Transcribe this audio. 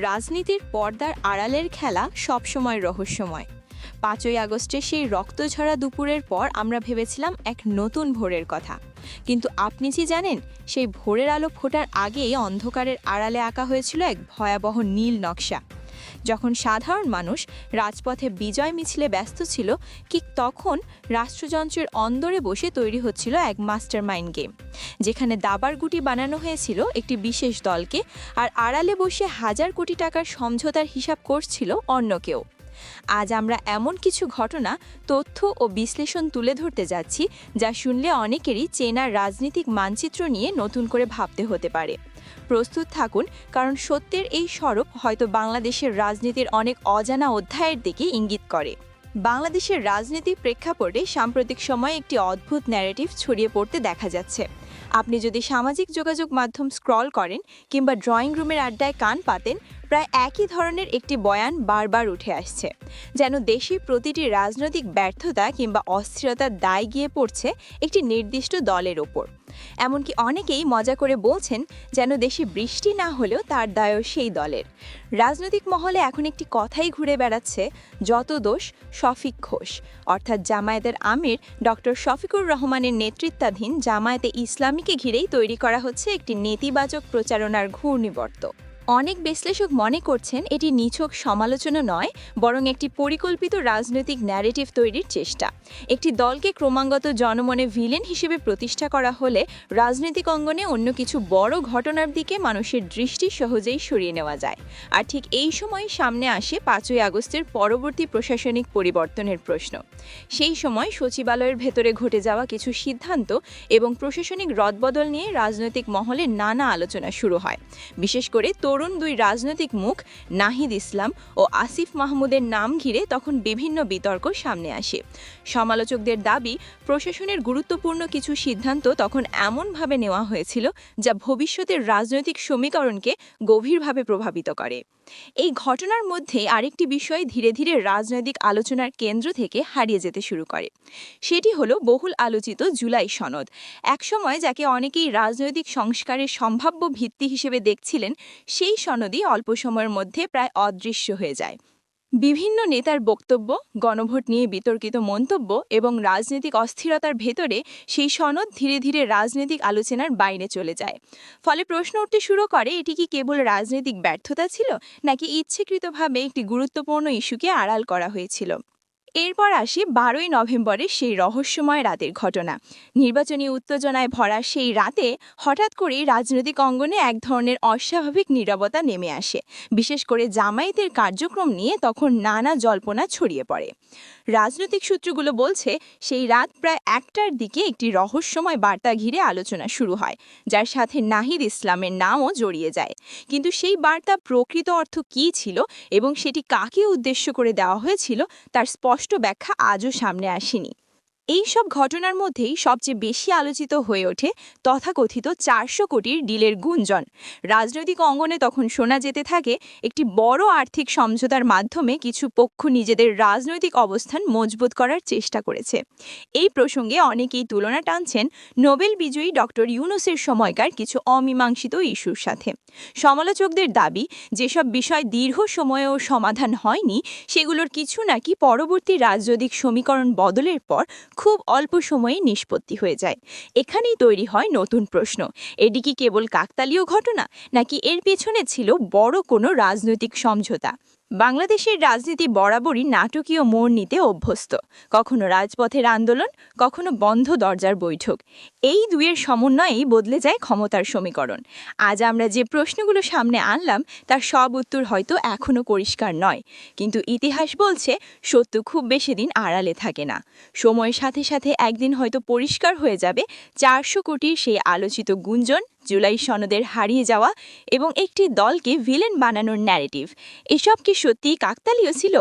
রাজনীতির পর্দার আড়ালের খেলা সবসময় রহস্যময়। ৫ই আগস্টে সেই রক্তঝরা দুপুরের পর আমরা ভেবেছিলাম এক নতুন ভোরের কথা, কিন্তু আপনি কি জানেন সেই ভোরের আলো ফোটার আগেই অন্ধকারের আড়ালে আঁকা হয়েছিল এক ভয়াবহ নীল নকশা। যখন সাধারণ মানুষ রাজপথে বিজয় মিছিলে ব্যস্ত ছিল, ঠিক তখন রাষ্ট্রযন্ত্রের অন্দরে বসে তৈরি হচ্ছিল এক মাস্টারমাইন্ড গেম, যেখানে দাবার গুটি বানানো হয়েছিল একটি বিশেষ দলকে, আর আড়ালে বসে হাজার কোটি টাকার সমঝোতার হিসাব করছিল অন্য কেউ। আজ আমরা এমন কিছু ঘটনা, তথ্য ও বিশ্লেষণ তুলে ধরতে যাচ্ছি যা শুনলে অনেকেরই চেনা রাজনৈতিক মানচিত্র নিয়ে নতুন করে ভাবতে হতে পারে। প্রস্তুত থাকুন, কারণ সত্যের এই সরব হয়তো বাংলাদেশের রাজনীতির অনেক অজানা অধ্যায়ের দিকে ইঙ্গিত করে। বাংলাদেশের রাজনীতির প্রেক্ষাপটে সাম্প্রতিক সময়ে একটি অদ্ভুত ন্যারেটিভ ছড়িয়ে পড়তে দেখা যাচ্ছে। আপনি যদি সামাজিক যোগাযোগ মাধ্যম স্ক্রল করেন কিংবা ড্রয়িং রুমের আড্ডায় কান পাতেন, প্রায় একই ধরনের একটি বয়ান বারবার উঠে আসছে, যেন দেশের প্রতিটি রাজনৈতিক ব্যর্থতা কিংবা অস্থিরতার দায় গিয়ে পড়ছে একটি নির্দিষ্ট দলের ওপর। এমনকি অনেকেই মজা করে বলছেন যেন দেশে বৃষ্টি না হলেও তার দায়ও সেই দলের। রাজনৈতিক মহলে এখন একটি কথাই ঘুরে বেড়াচ্ছে, যত দোষ শফিক ঘোষ, অর্থাৎ জামায়াতের আমির ডক্টর শফিকুর রহমানের নেতৃত্বাধীন জামায়াতে ইসলামীকে ঘিরেই তৈরি করা হচ্ছে একটি নেতিবাচক প্রচারণার ঘূর্ণিবর্ত। অনেক বিশ্লেষক মনে করছেন এটি নিছক সমালোচনা নয়, বরং একটি পরিকল্পিত রাজনৈতিক ন্যারেটিভ তৈরির চেষ্টা। একটি দলকে ক্রমাগত জনমনে ভিলেন হিসেবে প্রতিষ্ঠা করা হলে রাজনৈতিক অঙ্গনে অন্য কিছু বড় ঘটনার দিকে মানুষের দৃষ্টি সহজেই সরিয়ে নেওয়া যায়। আর ঠিক এই সময় সামনে আসে ৫ই আগস্টের পরবর্তী প্রশাসনিক পরিবর্তনের প্রশ্ন। সেই সময় সচিবালয়ের ভেতরে ঘটে যাওয়া কিছু সিদ্ধান্ত এবং প্রশাসনিক রদবদল নিয়ে রাজনৈতিক মহলে নানা আলোচনা শুরু হয়। বিশেষ করে তরুণ দুই রাজনৈতিক মুখ নাহিদ ইসলাম ও আসিফ মাহমুদের নাম ঘিরে তখন বিভিন্ন বিতর্ক সামনে আসে। সমালোচকদের দাবি, প্রশাসনের গুরুত্বপূর্ণ কিছু সিদ্ধান্ত তখন এমনভাবে নেওয়া হয়েছিল যা ভবিষ্যতের রাজনৈতিক সমীকরণকে গভীরভাবে প্রভাবিত করে। এই ঘটনার মধ্যে আরেকটি বিষয় ধীরে ধীরে রাজনৈতিক আলোচনার কেন্দ্র থেকে হারিয়ে যেতে শুরু করে। সেটি হলো বহুল আলোচিত জুলাই সনদ। একসময় যাকে অনেকেই রাজনৈতিক সংস্কারের সম্ভাব্য ভিত্তি হিসেবে দেখছিলেন, সেই সনদই অল্প সময়ের মধ্যে প্রায় অদৃশ্য হয়ে যায়। বিভিন্ন নেতার বক্তব্য, গণভোট নিয়ে বিতর্কিত মন্তব্য এবং রাজনৈতিক অস্থিরতার ভেতরে সেই সনদ ধীরে ধীরে রাজনৈতিক আলোচনার বাইরে চলে যায়। ফলে প্রশ্ন উঠতে শুরু করে, এটি কি কেবল রাজনৈতিক ব্যর্থতা ছিল, নাকি ইচ্ছাকৃতভাবে একটি গুরুত্বপূর্ণ ইস্যুকে আড়াল করা হয়েছিল? এরপর আসে 12ই নভেম্বরের সেই রহস্যময় রাতের ঘটনা। নির্বাচনী উত্তেজনায় ভরা সেই রাতে হঠাৎ করেই রাজনৈতিক অঙ্গনে এক ধরনের অস্বাভাবিক নীরবতা নেমে আসে। বিশেষ করে জামায়াতের কার্যক্রম নিয়ে তখন নানা জল্পনা ছড়িয়ে পড়ে। রাজনৈতিক সূত্রগুলো বলছে, সেই রাত প্রায় 1টার দিকে একটি রহস্যময় বার্তা ঘিরে আলোচনা শুরু হয়, যার সাথে নাহিদ ইসলামের নামও জড়িয়ে যায়। কিন্তু সেই বার্তা প্রকৃত অর্থ কী ছিল এবং সেটি কাকে উদ্দেশ্য করে দেওয়া হয়েছিল তার স্পষ্ট ব্যাখ্যা আজও সামনে আসেনি। এই সব ঘটনার মধ্যেই সবচেয়ে বেশি আলোচিত হয়ে ওঠে তথাকথিত 400 কোটির ডিলের গুঞ্জন। রাজনৈতিক অঙ্গনে তখন শোনা যেতে থাকে, একটি বড় আর্থিক সমঝোতার মাধ্যমে কিছু পক্ষ নিজেদের রাজনৈতিক অবস্থান মজবুত করার চেষ্টা করেছে। এই প্রসঙ্গে অনেকেই তুলনা টানছেন নোবেল বিজয়ী ডক্টর ইউনূসের সময়কার কিছু অমীমাংসিত ইস্যুর সাথে। সমালোচকদের দাবি, যেসব বিষয় দীর্ঘ সময়েও সমাধান হয়নি, সেগুলোর কিছু নাকি পরবর্তী রাজনৈতিক সমীকরণ বদলের পর খুব অল্প সময়ে নিষ্পত্তি হয়ে যায়। এখানেই তৈরি হয় নতুন প্রশ্ন, এটি কি কেবল কাকতালীয় ঘটনা, নাকি এর পেছনে ছিল বড় কোনো রাজনৈতিক সমঝোতা? বাংলাদেশের রাজনীতি বরাবরই নাটকীয় মোড় নিতে অভ্যস্ত। কখনো রাজপথের আন্দোলন, কখনো বন্ধ দরজার বৈঠক। এই দুইয়ের সমন্বয়েই বদলে যায় ক্ষমতার সমীকরণ। আজ আমরা যে প্রশ্নগুলো সামনে আনলাম তার সব উত্তর হয়তো এখনও পরিষ্কার নয়, কিন্তু ইতিহাস বলছে সত্য খুব বেশি দিন আড়ালে থাকে না। সময়ের সাথে সাথে একদিন হয়তো পরিষ্কার হয়ে যাবে 400 কোটির সেই আলোচিত গুঞ্জন, জুলাই সনদের হারিয়ে যাওয়া এবং একটি দলকে ভিলেন বানানোর ন্যারেটিভ। এসব কি সত্যিই কাকতালীয় ছিল,